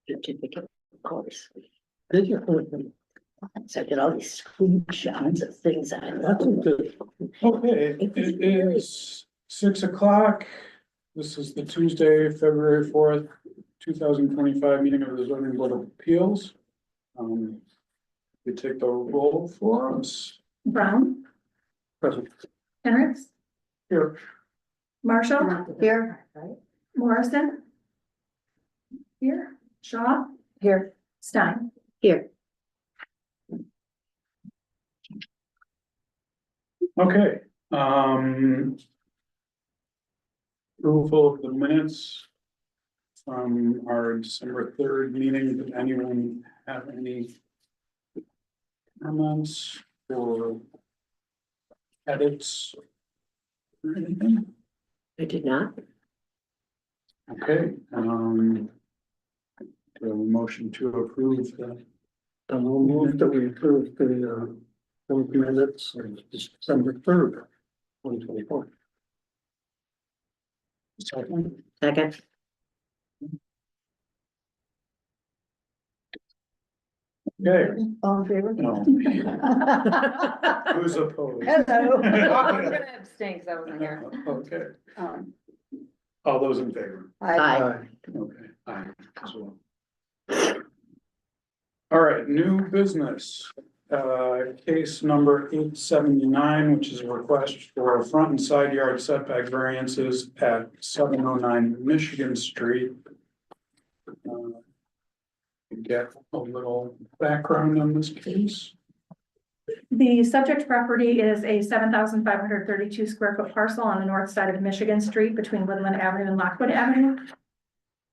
certificate course. Did you? So I did all these screenshots of things I That's love. good. Okay, it is 6 o'clock. This is the Tuesday, February 4th, 2025 meeting of the zoning board of appeals. We take the roll for us. Brown, Present. Henricks, Here. Marshall, here, Morrison. Here, Shaw, Here, Stein. here. Okay, approval of the minutes from our December 3rd meeting. Did anyone have any comments or edits or anything? I did not. Okay, do a motion to approve the. And we'll move that we approve the minutes of December 3rd, 2024. Second. Second. Okay. All in favor? No. Who's opposed? Hello. I'm gonna abstain because I wasn't here. Okay, all those in favor? Aye. Okay, aye, as well. All right, new business, case number 879, which is a request for front and side yard setback variances at 709 Michigan Street. Get a little background on this case. The subject property is a 7,532 square foot parcel on the north side of Michigan Street between Woodland Avenue and Lockwood Avenue.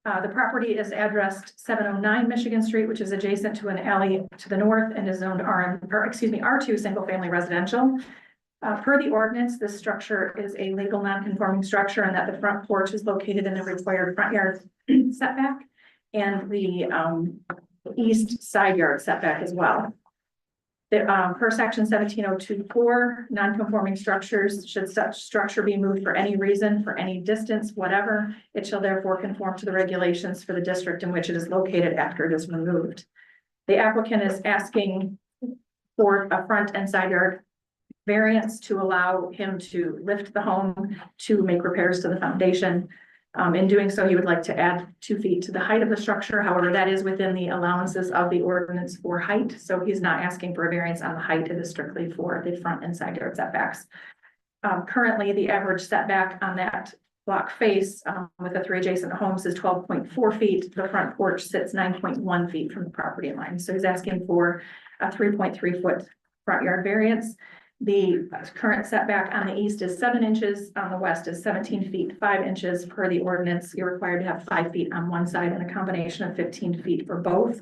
The property is addressed 709 Michigan Street, which is adjacent to an alley to the north and is zoned R2 single family residential. Per the ordinance, this structure is a legal non-conforming structure and that the front porch is located in the required front yard setback and the east side yard setback as well. Per section 17024, non-conforming structures, should such structure be moved for any reason, for any distance, whatever, it shall therefore conform to the regulations for the district in which it is located after it is removed. The applicant is asking for a front and side yard variance to allow him to lift the home, to make repairs to the foundation. In doing so, he would like to add 2 feet to the height of the structure. However, that is within the allowances of the ordinance for height. So he's not asking for a variance on the height. It is strictly for the front and side yard setbacks. Currently, the average setback on that block face with the 3 adjacent homes is 12.4 feet. The front porch sits 9.1 feet from the property line. So he's asking for a 3.3 foot front yard variance. The current setback on the east is 7 inches, on the west is 17 feet, 5 inches. Per the ordinance, you're required to have 5 feet on one side and a combination of 15 feet for both.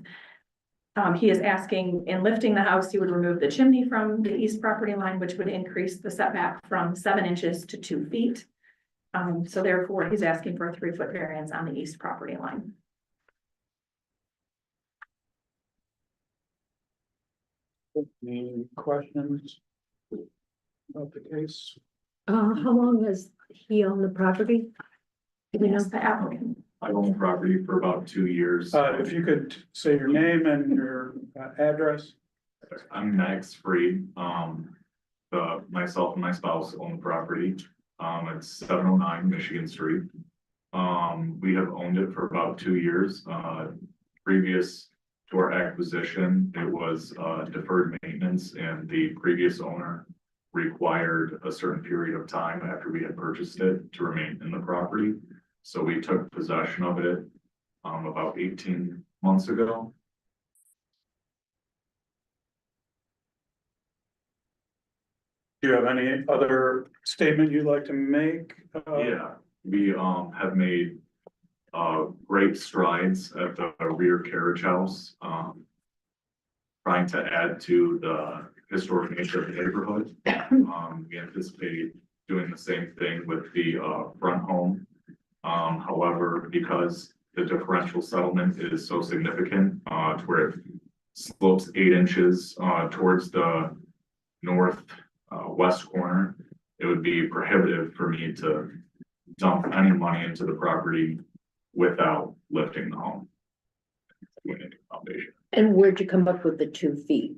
He is asking, in lifting the house, he would remove the chimney from the east property line, which would increase the setback from 7 inches to 2 feet. So therefore, he's asking for a 3 foot variance on the east property line. Any questions about the case? How long has he owned the property? Yes, the applicant. I own the property for about 2 years. If you could say your name and your address. I'm Max Freed. Myself and my spouse own the property. It's 709 Michigan Street. We have owned it for about 2 years. Previous to our acquisition, it was deferred maintenance, and the previous owner required a certain period of time after we had purchased it to remain in the property. So we took possession of it about 18 months ago. Do you have any other statement you'd like to make? Yeah, we have made great strides at the rear carriage house, trying to add to the historic nature of the neighborhood. We anticipate doing the same thing with the front home. However, because the differential settlement is so significant, to where it slopes 8 inches towards the north west corner, it would be prohibitive for me to dump any money into the property without lifting the home. doing a new foundation. And where'd you come up with the 2 feet?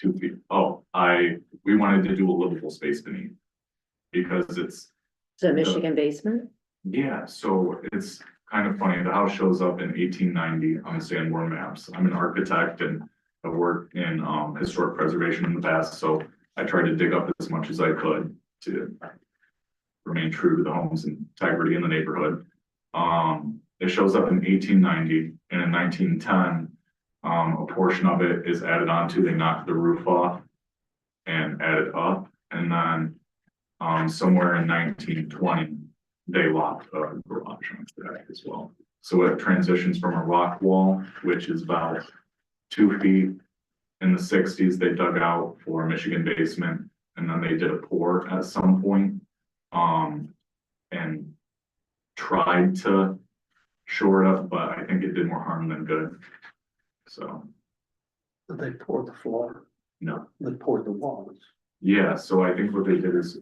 2 feet, we wanted to do a livable space beneath. Because it's, Is that Michigan basement? yeah, so it's kind of funny, the house shows up in 1890 on the Sanborn maps. I'm an architect and I've worked in historic preservation in the past, so I tried to dig up as much as I could to remain true to the home's integrity in the neighborhood. It shows up in 1890, and in 1910, a portion of it is added onto, they knocked the roof off and added up, and then somewhere in 1920, they locked a garage onto that as well. So it transitions from a rock wall, which is about 2 feet. In the 60s, they dug out for a Michigan basement, and then they did a pour at some point, and tried to shore it up, but I think it did more harm than good. So, They poured the floor, no. they poured the walls. Yeah, so I think what they did is,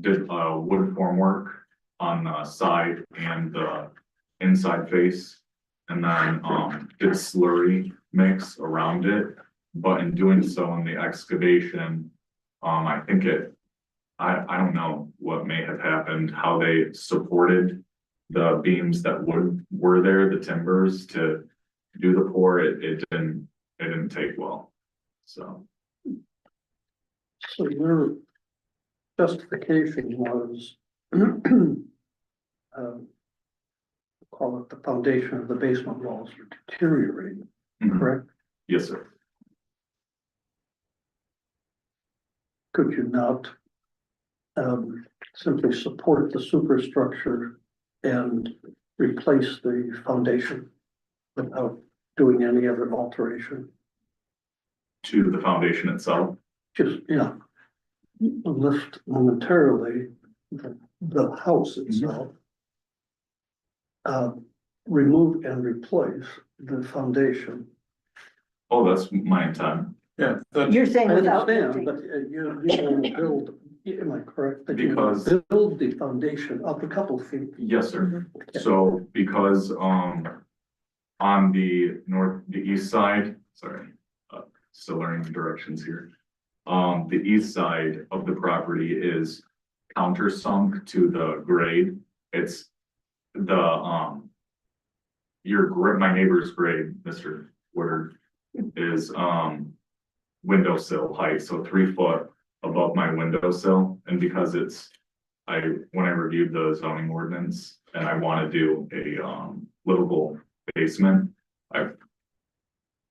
did, wood formwork on the side and the inside face. And then, did slurry mix around it, but in doing so in the excavation, I think I don't know what may have happened, how they supported the beams that were there, the timbers to do the pour, it didn't take well, so. So your justification was call it the foundation of the basement walls are deteriorating, correct? Yes, sir. Could you not simply support the superstructure and replace the foundation without doing any other alteration? To the foundation itself, Just, yeah, lift momentarily the house itself. Remove and replace the foundation. oh, that's my intent. Yeah, that's, You're saying I without understand, lifting. but you want to build, am I correct? That you want Because- to build the foundation up a couple feet. Yes, sir. Okay. So because on the east side, sorry, still learning directions here. The east side of the property is countersunk to the grade. It's the my neighbor's grade, Mr. Woodard, is windowsill height, so 3 foot above my windowsill, and because when I reviewed the zoning ordinance and I want to do a livable basement, I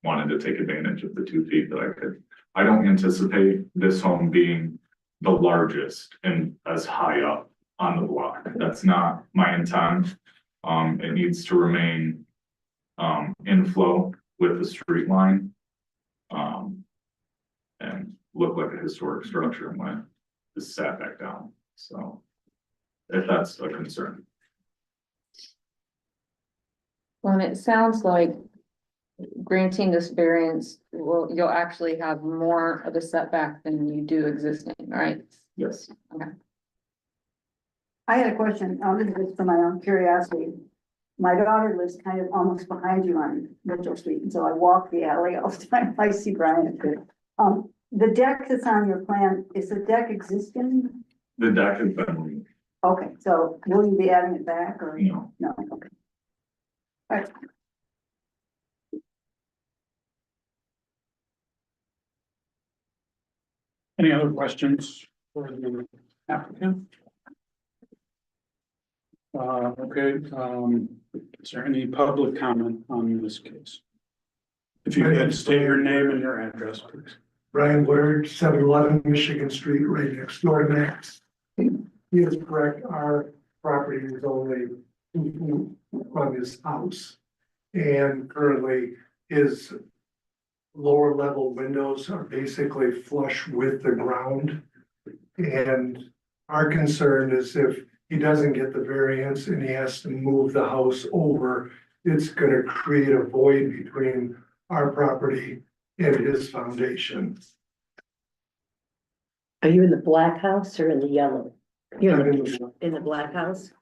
wanted to take advantage of the 2 feet that I could. I don't anticipate this home being the largest and as high up on the block. That's not my intent. It needs to remain inflow with the street line. And look like a historic structure when it's sat back down, so. If that's a concern. Well, and it sounds like granting this variance, you'll actually have more of a setback than you do existing, right? Yes. I had a question, this is just for my own curiosity. My daughter lives kind of almost behind you on Mitchell Street, and so I walk the alley all the time. I see Brian. The deck that's on your plan, is the deck existing? The deck has been removed, Okay, so will you be adding it back or? you know, No, okay. All right. any other questions for the applicant? Okay, is there any public comment on this case? If you could state your name and your address, please. Brian Woodard, 711 Michigan Street, right next door to Max. He is correct, our property is only 2 feet from his house. And currently his lower level windows are basically flush with the ground. And our concern is if he doesn't get the variance and he has to move the house over, it's gonna create a void between our property and his foundation. Are you in the black house or in the yellow? You're I'm in the- in the black house?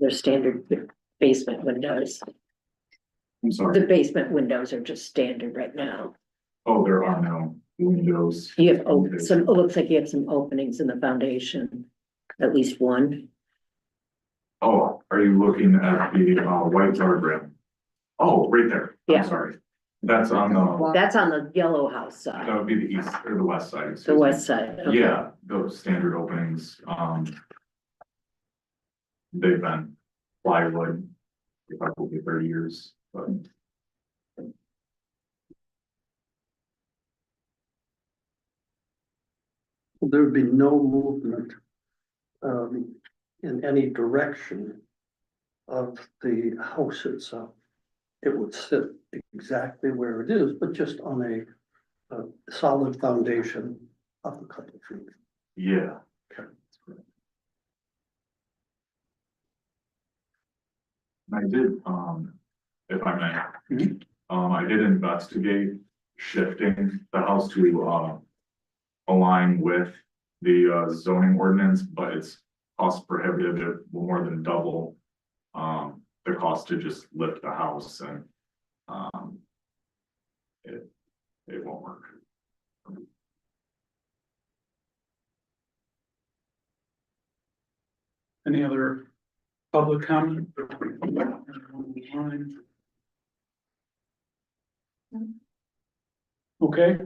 Well, they're standard basement windows. I'm sorry. The basement windows are just standard right now. Oh, there are no windows. You have some, it looks like you have some openings in the foundation, at least one. Oh, are you looking at the white guardrail? Oh, right there. Yeah. I'm sorry. That's on the, That's on the yellow house that side, would be the east or the west side. the excuse me. west side. Okay. Yeah, those standard openings, they've been plywood for probably 30 years, but There would be no movement in any direction of the house itself. It would sit exactly where it is, but just on a solid foundation of a couple of feet. yeah. Okay. I did, if I may, I did investigate shifting the house to, align with the zoning ordinance, but it's cost prohibitive, more than double, the cost to just lift the house and, it won't work. Any other public comment? Okay,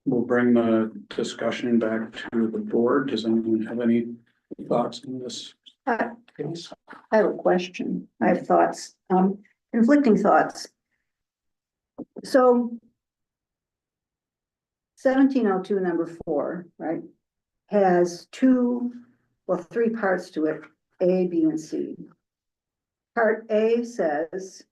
we'll bring the discussion back to the board. Does anyone have any thoughts on this case? I have a question. I have thoughts, conflicting thoughts. So 1702 number 4, right, has three parts to it, A, B, and C. Part A says,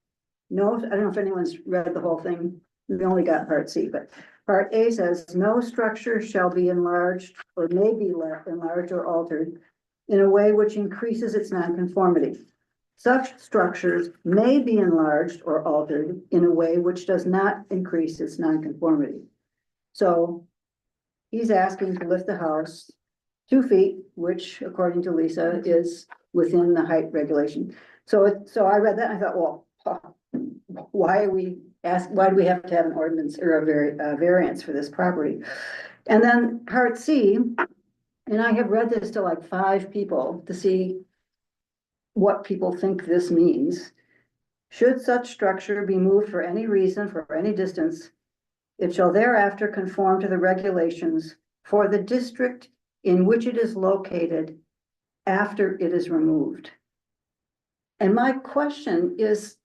no, I don't know if anyone's read the whole thing. We only got part C, but part A says, no structure shall be enlarged or may be enlarged or altered in a way which increases its nonconformity. Such structures may be enlarged or altered in a way which does not increase its nonconformity. So he's asking to lift the house 2 feet, which according to Lisa is within the height regulation. So I read that and I thought, well, why do we have to have an ordinance or a variance for this property? And then part C, and I have read this to like 5 people to see what people think this means. Should such structure be moved for any reason, for any distance, it shall thereafter conform to the regulations for the district in which it is located after it is removed. And my question is,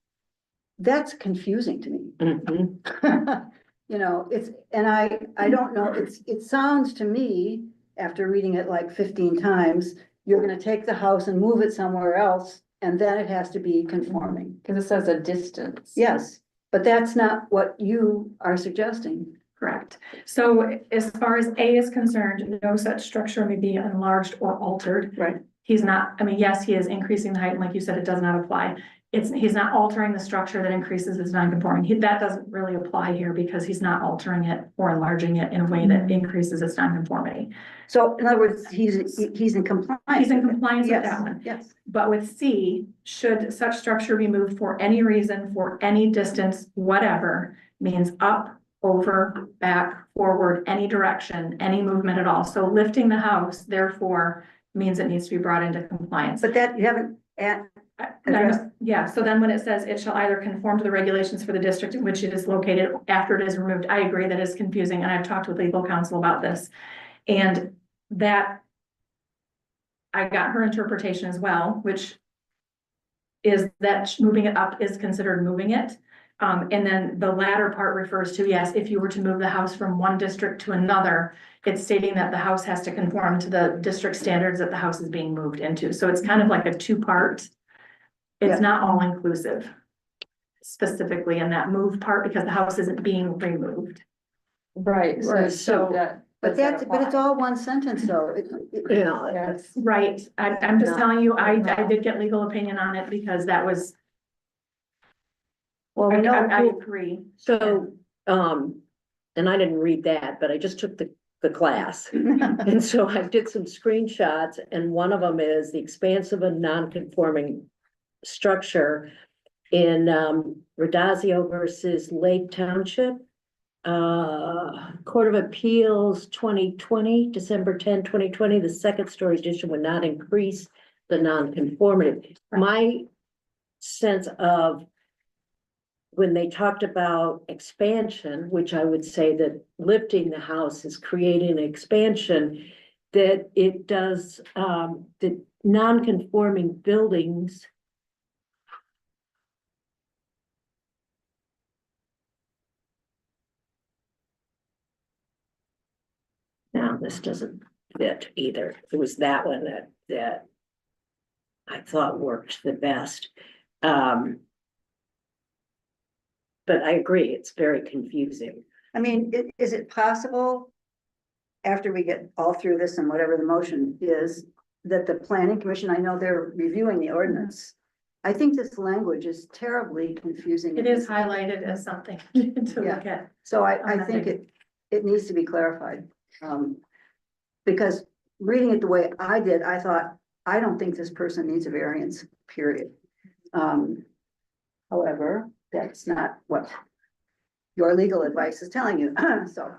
that's confusing to me. Mhm. You know, I don't know, it sounds to me, after reading it like 15 times, you're gonna take the house and move it somewhere else, and then it has to be conforming. Cause it says a distance. Yes, but that's not what you are suggesting. Correct. So as far as A is concerned, no such structure may be enlarged or altered. Right. He's not, I mean, yes, he is increasing the height, and like you said, it does not apply. He's not altering the structure that increases his non-conforming. That doesn't really apply here because he's not altering it or enlarging it in a way that increases its non-conformity. So in other words, he's in compliance. He's in compliance with Yes, that one. yes. But with C, should such structure be moved for any reason, for any distance, whatever, means up, over, back, forward, any direction, any movement at all. So lifting the house, therefore, means it needs to be brought into compliance. But that you haven't Yeah, so then when it says it shall either conform to the regulations for the district in which it is located after it is removed, I agree that is confusing, and I've talked with legal counsel about this. And that I got her interpretation as well, which is that moving it up is considered moving it. And then the latter part refers to, yes, if you were to move the house from one district to another, it's stating that the house has to conform to the district standards that the house is being moved into. So it's kind of like a 2-part. Yeah. It's not all inclusive specifically in that move part because the house isn't being removed. Right, Right, so that. But it's all one sentence though. Yeah, Yes. Right, I'm just No. telling you, I did get legal opinion on it because that was, Well, we I know, agree. so, and I didn't read that, but I just took the the class. And so I did some screenshots, and one of them is the expanse of a non-conforming structure in Radazio versus Lake Township. Court of Appeals 2020, December 10, 2020. The second story addition would not increase the non-conformity. My sense of when they talked about expansion, which I would say that lifting the house is creating an expansion, that it does, the non-conforming buildings. Now, this doesn't fit either. It was that one that I thought worked the best. But I agree, it's very confusing. I mean, is it possible, after we get all through this and whatever the motion is, that the planning commission, I know they're reviewing the ordinance. I think this language is terribly confusing. It is highlighted as something to look at. So I think it needs to be clarified. Because reading it the way I did, I thought, I don't think this person needs a variance, period. However, that's not what your legal advice is telling you, so.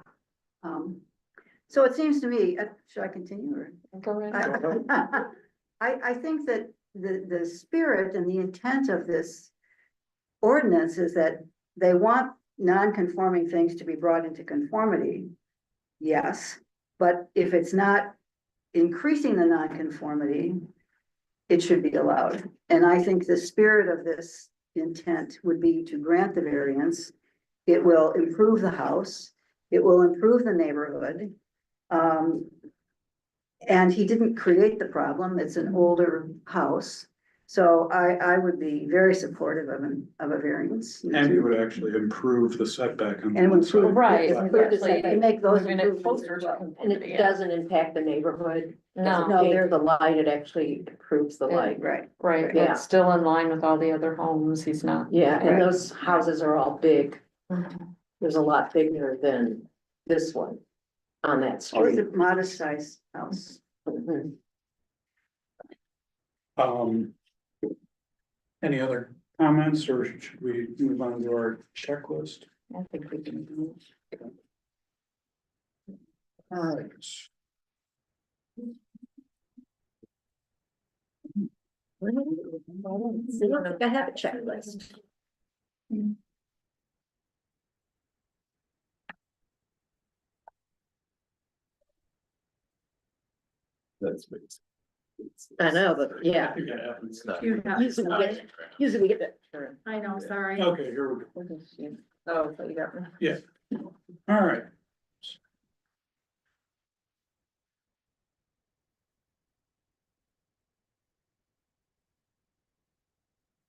So it seems to me, should I continue or? Go ahead. I think that the spirit and the intent of this ordinance is that they want non-conforming things to be brought into conformity. Yes, but if it's not increasing the non-conformity, it should be allowed. And I think the spirit of this intent would be to grant the variance. It will improve the house. It will improve the neighborhood. And he didn't create the problem. It's an older house. So I would be very supportive of a variance. And it would actually improve the setback. on And it would one side. improve. Right, improve the actually, setback, and make those moving it improvements closer as to well. And conformity, it yeah. doesn't impact the neighborhood. No, No, Change they're- the light, it actually improves the Yeah. light. Right. right, Yeah. it's still in line with all the other homes, he's not. Yeah, and Right. those houses are all big. Mhm. There's a lot bigger than this one on that Or is street. it modest sized house? Mhm. Any other comments, or should we move on to our checklist? I think we can. All right. I don't think I have a checklist. That's. I know, but yeah, You have- usually we get that turn. I know, sorry. Okay, here we go. Oh, so you got me. All right.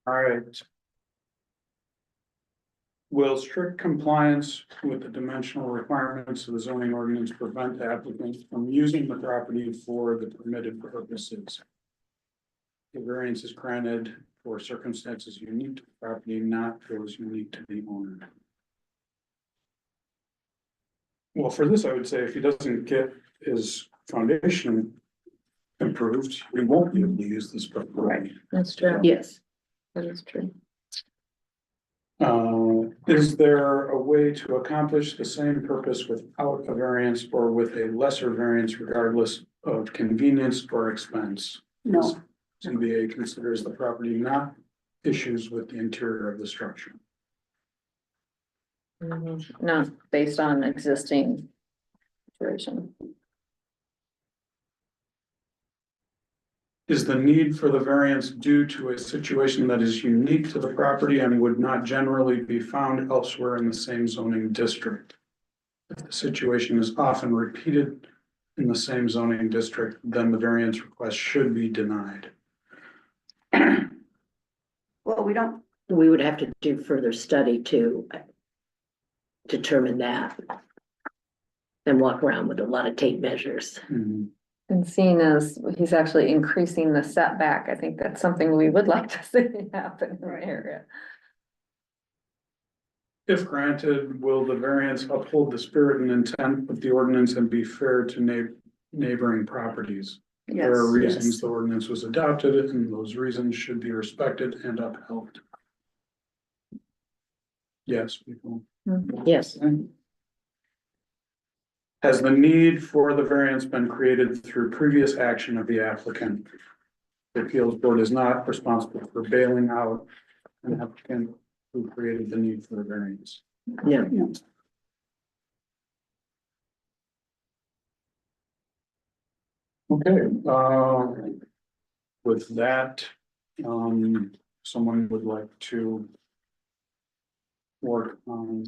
All right. Will strict compliance with the dimensional requirements of the zoning ordinance prevent applicants from using the property for the permitted purposes? The variance is granted for circumstances unique to the property, not those unique to the owner. Well, for this, I would say if he doesn't get his foundation improved, he won't be able to use this property. That's true, Yes, that is true. Is there a way to accomplish the same purpose without a variance or with a lesser variance regardless of convenience or expense? No, ZBA considers the property not issues with the interior of the structure. Not based on existing situation. Is the need for the variance due to a situation that is unique to the property and would not generally be found elsewhere in the same zoning district? If the situation is often repeated in the same zoning district, then the variance request should be denied. well, we don't, we would have to do further study to determine that. And walk around with a lot of tape measures. And seeing as he's actually increasing the setback, I think that's something we would like to see happen in the area. If granted, will the variance uphold the spirit and intent of the ordinance and be fair to neighboring properties? There are Yes. reasons the ordinance was adopted, and those reasons should be respected and upheld. Yes, people. Yes, Has the need for the variance been created through previous action of the applicant? The appeals board is not responsible for bailing out an applicant who created the need for the variance. no, Okay, with that, someone would like to work on,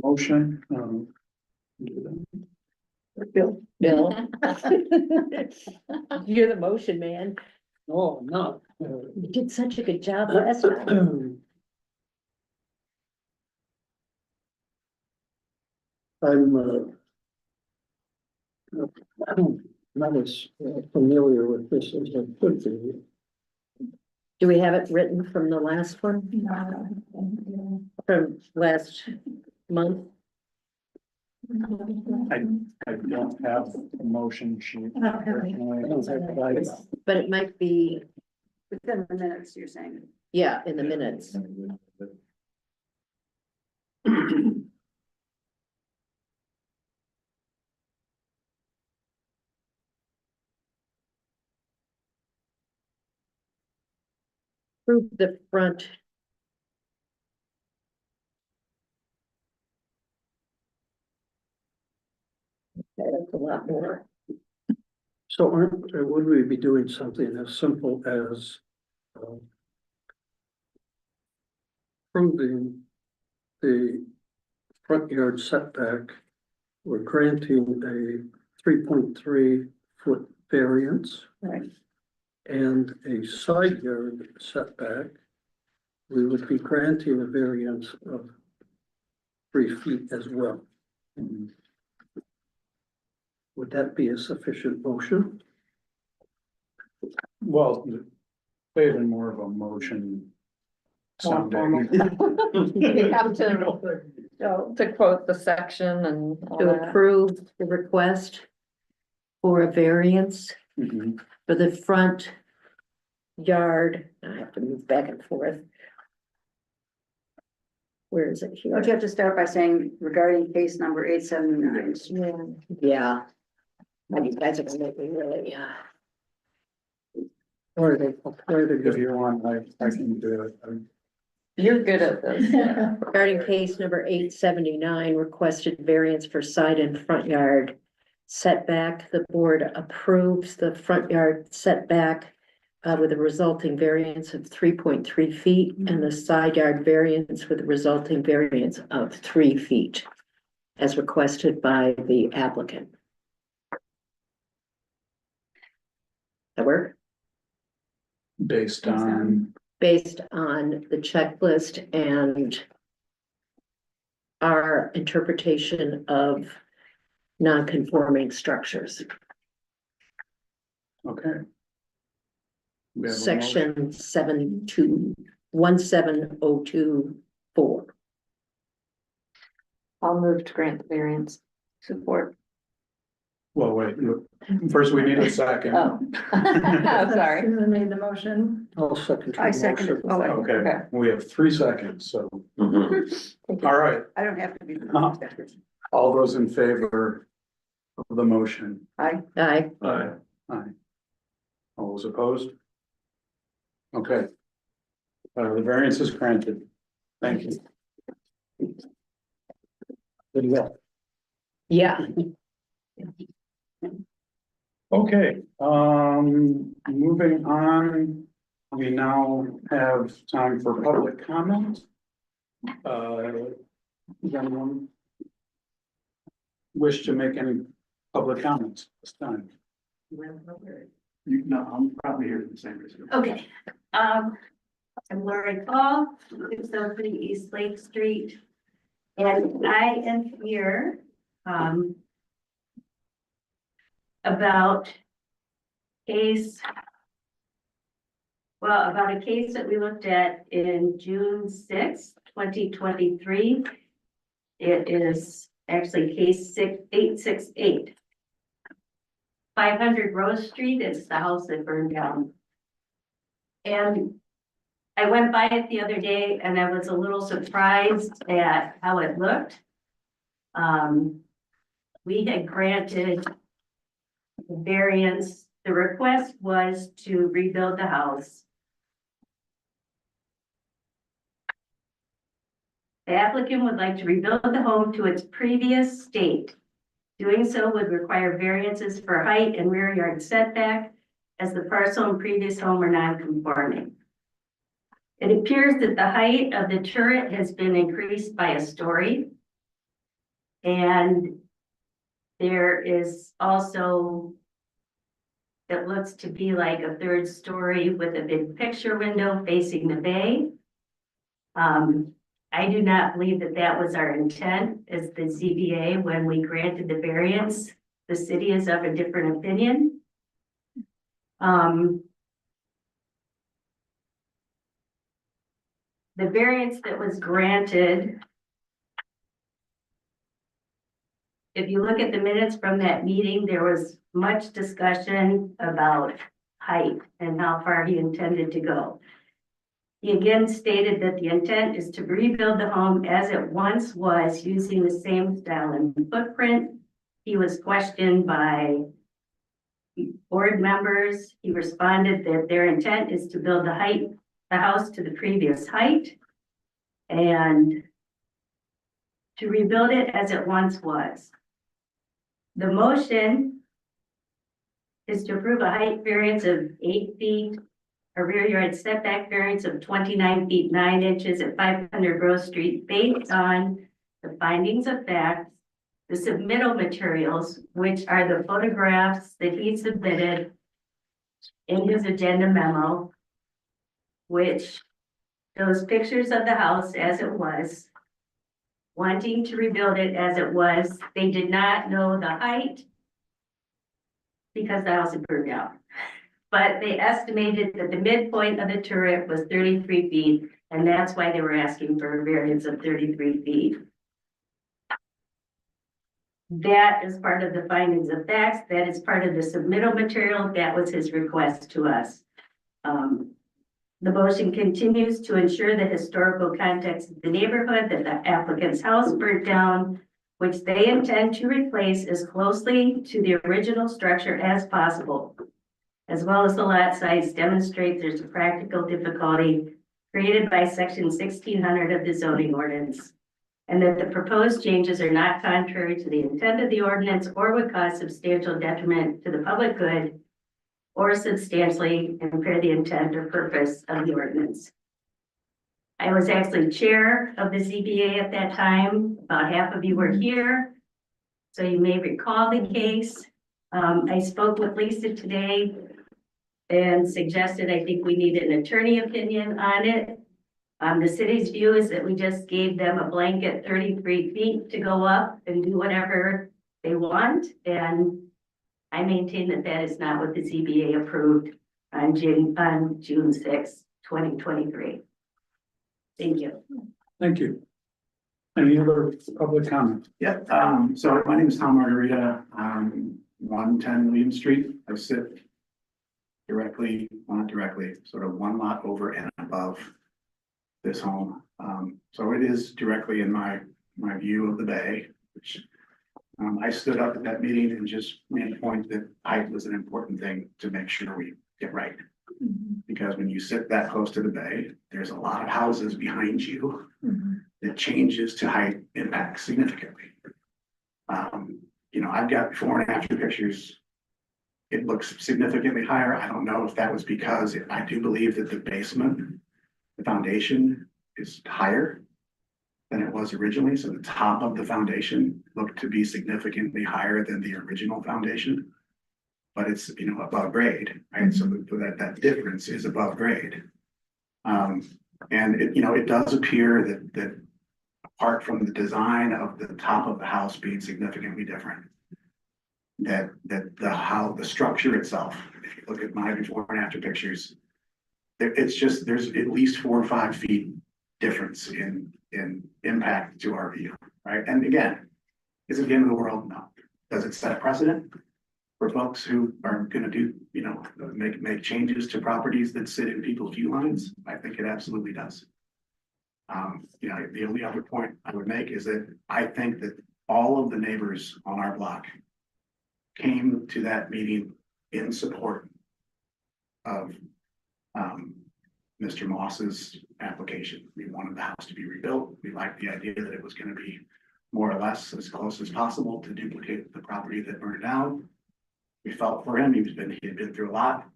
motion, Bill. You're the motion man. No, I'm not. You did such a good job last time. I'm not as familiar with this as I could be. Do we have it written from the last one, from last month? I don't have a motion sheet. I don't have any. I don't have that. But it might be, Within the minutes, you're saying. yeah, in the minutes. Prove the front. Okay, that's a lot more. So would we be doing something as simple as proving the front yard setback? We're granting a 3.3 foot variance. Right. And a side yard setback, we would be granting a variance of 3 feet as well. Would that be a sufficient motion? Well, they had more of a motion. Sounding. You have to quote the section and all To that. approve the request for a variance Mhm. for the front yard. I have to move back and forth. Where is it here? Don't you have to start by saying regarding case number 879? Yeah. And you guys are gonna make me really, Or they, If you want, I can do it. You're good at this. regarding case number 879, requested variance for side and front yard setback. The board approves the front yard setback with a resulting variance of 3.3 feet and the side yard variance with a resulting variance of 3 feet as requested by the applicant. That work? Based on, Based on the checklist and our interpretation of non-conforming structures. okay. We have a motion. Section 17024. I'll move to grant the variance. Support. Well, wait, look, first we need a second. Oh. Sorry. Susan made the motion. I'll second. your I second it. motion. Oh, Okay, Okay. we have 3 seconds, so, Thank you. all right, I don't have to be. all those in favor of the motion? Aye. Aye. Aye. All those opposed? Okay. The variance is granted. Thank you. Good to go. Yeah. Okay, moving on, we now have time for public comment. Does anyone wish to make any public comments this time? You, no, I'm probably here for the same reason. Okay, I'm Lori Paul, 603 East Lake Street. And I am here, about case Well, about a case that we looked at in June 2023. It is actually case 6868. 500 Rose Street, it's the house that burned down. And I went by it the other day and I was a little surprised at how it looked. We had granted the variance. The request was to rebuild the house. The applicant would like to rebuild the home to its previous state. Doing so would require variances for height and rear yard setback, as the parcel and previous home are non-conforming. It appears that the height of the turret has been increased by a story. And there is also, it looks to be like a third story with a big picture window facing the bay. I do not believe that that was our intent as the ZBA when we granted the variance. The city is of a different opinion. The variance that was granted, if you look at the minutes from that meeting, there was much discussion about height and how far he intended to go. He again stated that the intent is to rebuild the home as it once was, using the same style and footprint. He was questioned by board members. He responded that their intent is to build the house to the previous height and to rebuild it as it once was. The motion is to approve a height variance of 8 feet, a rear yard setback variance of 29 feet 9 inches at 500 Rose Street, based on the findings of fact, the submittal materials, which are the photographs that he submitted in his agenda memo, which shows pictures of the house as it was, wanting to rebuild it as it was. They did not know the height because the house had burned down. But they estimated that the midpoint of the turret was 33 feet, and that's why they were asking for a variance of 33 feet. That is part of the findings of facts. That is part of the submittal material. That was his request to us. The motion continues to ensure the historical context of the neighborhood, that the applicant's house burnt down, which they intend to replace as closely to the original structure as possible, as well as the lot size demonstrates there's a practical difficulty created by section 1600 of the zoning ordinance, and that the proposed changes are not contrary to the intent of the ordinance or would cause substantial detriment to the public good or substantially impair the intent or purpose of the ordinance. I was actually chair of the ZBA at that time. About half of you were here, so you may recall the case. I spoke with Lisa today and suggested I think we need an attorney opinion on it. The city's view is that we just gave them a blanket 33 feet to go up and do whatever they want. And I maintain that that is not what the ZBA approved on June 6, 2023. Thank you. Thank you. Any other public comment? Yeah, so my name is Tom Margarita, 110 William Street. I sit directly, not directly, sort of one lot over and above this home. So it is directly in my view of the bay, which I stood up at that meeting and just made a point that height was an important thing to make sure we get right. Because when you sit that close to the bay, there's a lot of houses behind you that changes to height impacts significantly. You know, I've got before and after pictures. It looks significantly higher. I don't know if that was because I do believe that the basement, the foundation is higher than it was originally. So the top of the foundation looked to be significantly higher than the original foundation. But it's, you know, above grade, right? So that difference is above grade. And it, you know, it does appear that apart from the design of the top of the house being significantly different, that the structure itself, if you look at my before and after pictures, it's just, there's at least 4 or 5 feet difference in impact to our view, right? And again, is it the end of the world? No. Does it set a precedent for folks who are gonna do, you know, make changes to properties that sit in people's view lines? I think it absolutely does. You know, the only other point I would make is that I think that all of the neighbors on our block came to that meeting in support of Mr. Moss's application. We wanted the house to be rebuilt. We liked the idea that it was gonna be more or less as close as possible to duplicate the property that burned down. We felt for him. He had been through a lot.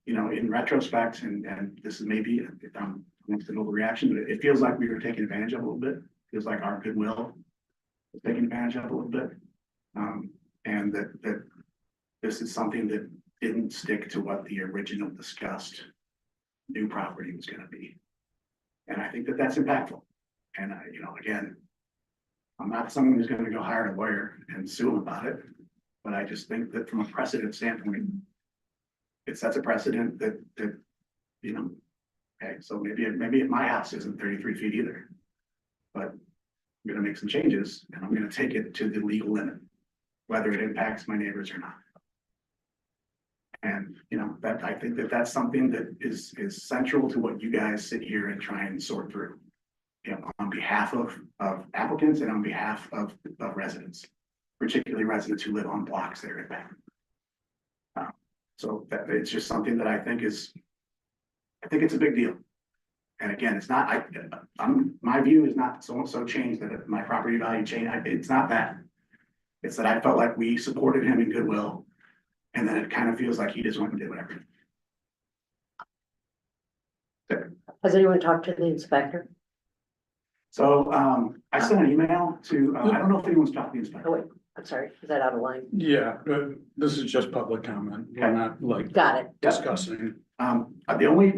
You know, in retrospect, and this is maybe, if I'm almost an overreaction, but it feels like we were taking advantage of a little bit. Feels like our goodwill was taken advantage of a little bit. And that this is something that didn't stick to what the original discussed new property was gonna be. And I think that that's impactful. And you know, again, I'm not someone who's gonna go hire a lawyer and sue him about it, but I just think that from a precedent standpoint, it sets a precedent that, you know, okay, so maybe my house isn't 33 feet either. But I'm gonna make some changes and I'm gonna take it to the legal limit, whether it impacts my neighbors or not. And, you know, that I think that that's something that is central to what you guys sit here and try and sort through. You know, on behalf of applicants and on behalf of residents, particularly residents who live on blocks that are impacted. So that it's just something that I think it's a big deal. And again, it's not, my view is not so changed that my property value changed. It's not that. It's that I felt like we supported him in goodwill. And then it kind of feels like he just went and did whatever. Has anyone talked to the inspector? So, I sent an email to, I don't know if anyone's talked to the inspector. Oh, wait, I'm sorry, is that out of line? Yeah, but this is just public comment. We're not like Got it. discussing. The only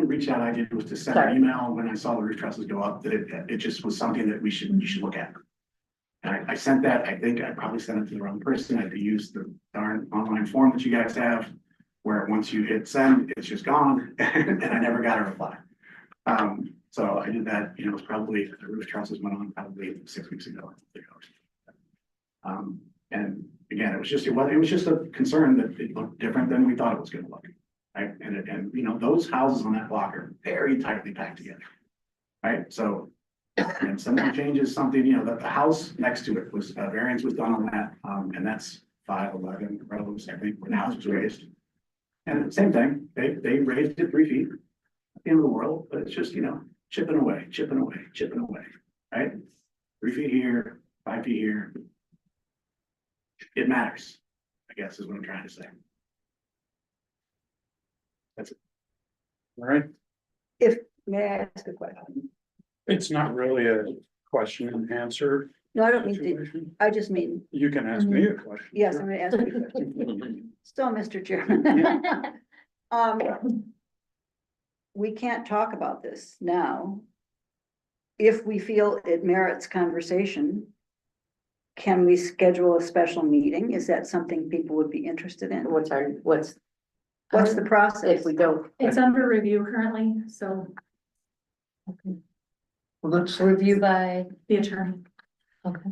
reach out I did was to send Sorry. an email when I saw the roof trusses go up, that it just was something that you should look at. And I sent that, I think I probably sent it to the wrong person. I had to use the darn online form that you guys have, where once you hit send, it's just gone, and I never got a reply. So I did that, you know, it was probably, the roof trusses went on probably 6 weeks ago. And again, it was just a concern that it looked different than we thought it was gonna look. Right, and you know, those houses on that block are very tightly packed together. Right, so, and some of the changes, something, you know, that the house next to it was, variance was done on that, and that's 511 rows, I think, where the house was raised. And same thing, they raised it 3 feet, at the end of the world, but it's just, you know, chipping away, right? 3 feet here, 5 feet here. It matters, I guess is what I'm trying to say. That's it. All right, May I ask a question? it's not really a question and answer No, I don't mean to, situation. I just mean, You can ask me a question. yes, I'm gonna ask you a question. Still, Mr. Chairman. We can't talk about this now. If we feel it merits conversation, can we schedule a special meeting? Is that something people would be interested in? What's What's the process? if we don't? It's under review currently, so Well, let's, Review by, the attorney. okay.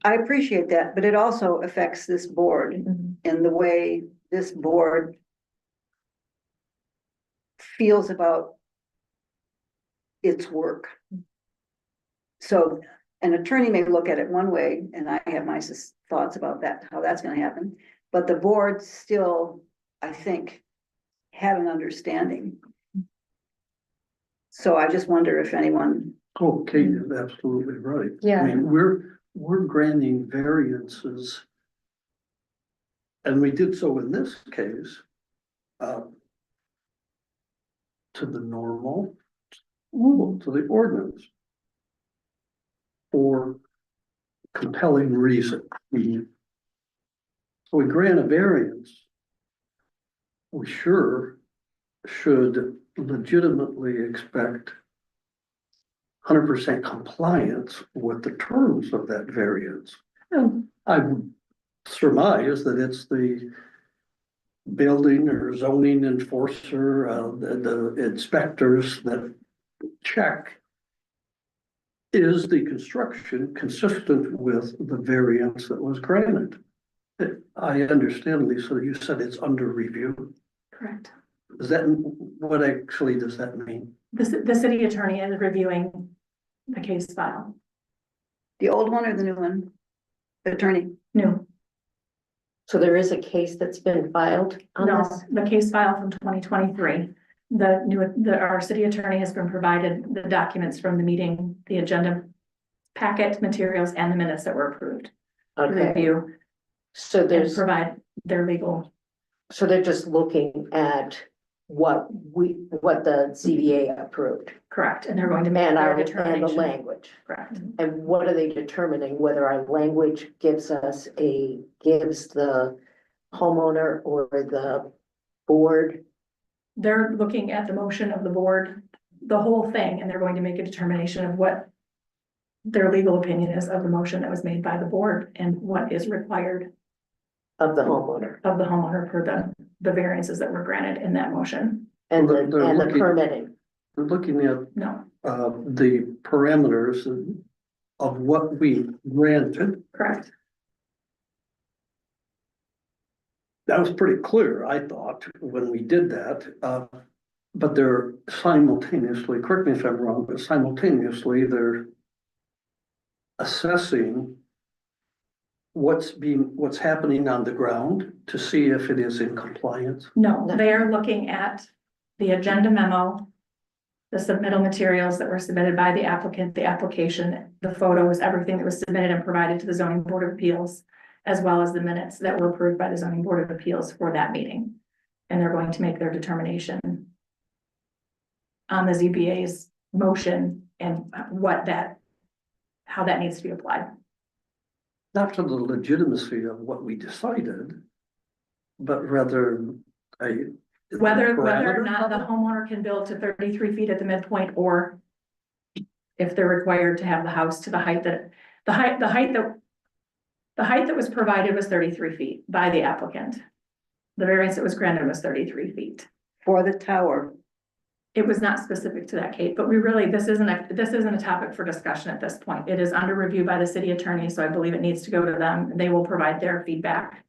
I appreciate that, but it also affects this board in the way this board feels about its work. So an attorney may look at it one way, and I have my thoughts about that, how that's gonna happen. But the board still, I think, had an understanding. So I just wonder if anyone, oh, Kate is absolutely right. Yeah. I mean, we're granting variances. And we did so in this case. To the normal rule, to the ordinance. For compelling reason. So we grant a variance. We sure should legitimately expect 100% compliance with the terms of that variance. And I would surmise that it's the building or zoning enforcer, the inspectors that check. Is the construction consistent with the variance that was granted? I understand, Lisa, you said it's under review. Correct. Is that, what actually does that mean? The city attorney is reviewing the case file. The old one or the new one? The attorney? New, So there is a case that's been filed on no, this? the case file from 2023. Our city attorney has been provided the documents from the meeting, the agenda packet materials and the minutes that were approved. To Okay, review so and there's, provide their legal, so they're just looking at what the ZBA approved correct, and they're going to make and their and the determination. language. Correct, And what are they determining, whether our language gives the homeowner or the board? they're looking at the motion of the board, the whole thing, and they're going to make a determination of what their legal opinion is of the motion that was made by the board and what is required Of the homeowner of the homeowner per the variances that were granted in that motion. and Well, they're the looking- permitting. We're looking at No, the parameters of what we granted. correct, That was pretty clear, I thought, when we did that. But they're simultaneously, correct me if I'm wrong, but simultaneously, they're assessing what's happening on the ground to see if it is in compliance. no, they are looking at the agenda memo, the submittal materials that were submitted by the applicant, the application, the photos, everything that was submitted and provided to the zoning board of appeals, as well as the minutes that were approved by the zoning board of appeals for that meeting. And they're going to make their determination on the ZBA's motion and how that needs to be applied. Not to the legitimacy of what we decided, but rather Whether or parameter not the of it? homeowner can build to 33 feet at the midpoint, or if they're required to have the house to the height that was provided was 33 feet by the applicant. The variance that was granted was 33 feet. For the tower. It was not specific to that, Kate, but this isn't a topic for discussion at this point. It is under review by the city attorney, so I believe it needs to go to them. They will provide their feedback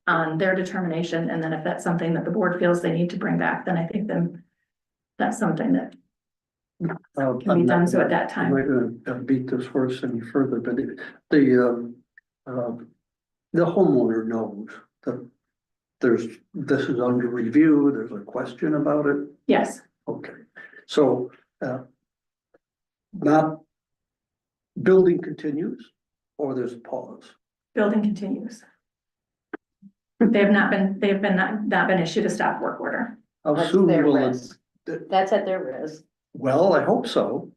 on their determination, and then if that's something that the board feels they need to bring back, then I think that's something that can be done. So at that I'm time, not gonna beat this horse any further, but the homeowner knows that this is under review, there's a question about it. yes, Okay, so, not building continues or there's a pause? building continues. They have not been issued a stop work order. How That's soon their will it? risk. That's at their risk. Well, I hope so.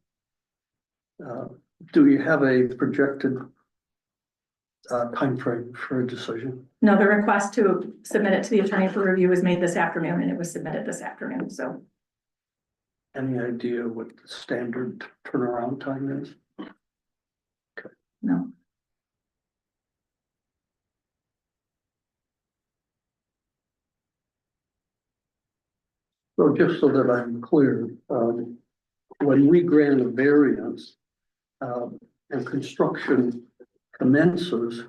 Do you have a projected timeframe for a decision? No, the request to submit it to the attorney for review was made this afternoon, and it was submitted this afternoon, so. Any idea what the standard turnaround time is? No, So just so that I'm clear, when we grant a variance, and construction commences,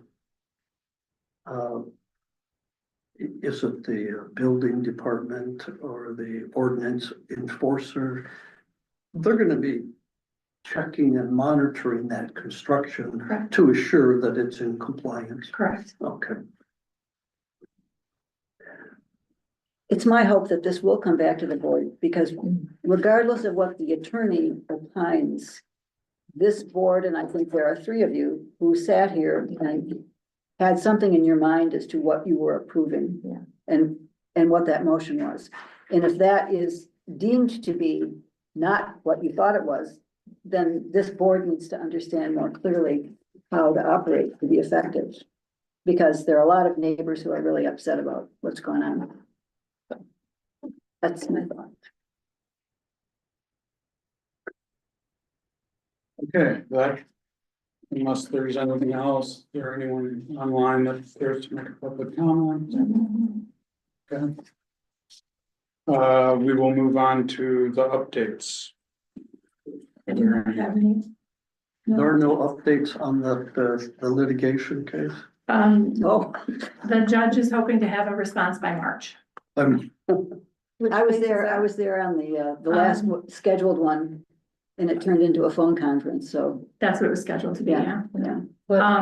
is it the building department or the ordinance enforcer? They're gonna be checking and monitoring that construction Correct. to assure that it's in compliance. correct. Okay. It's my hope that this will come back to the board, because regardless of what the attorney opines, this board, and I think there are three of you who sat here and had something in your mind as to what you were approving. Yeah. And what that motion was. And if that is deemed to be not what you thought it was, then this board needs to understand more clearly how to operate to be effective. Because there are a lot of neighbors who are really upset about what's going on. That's my thought. Okay, that, unless there's anything else, is there anyone online that cares to make a public comment? Okay. We will move on to the updates. Are there any- Have any? There are no updates on the litigation case. Oh, The judge is hoping to have a response by March. I'm, I was there on the last scheduled one. And it turned into a phone conference, so, That's what it was scheduled to be, yeah. yeah.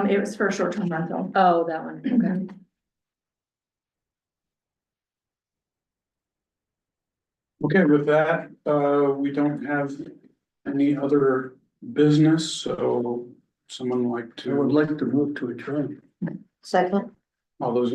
It was for a short-term rental. Oh, that one, okay. Okay, with that, we don't have any other business, so someone like I would to, like to move to adjourn. Second? all those in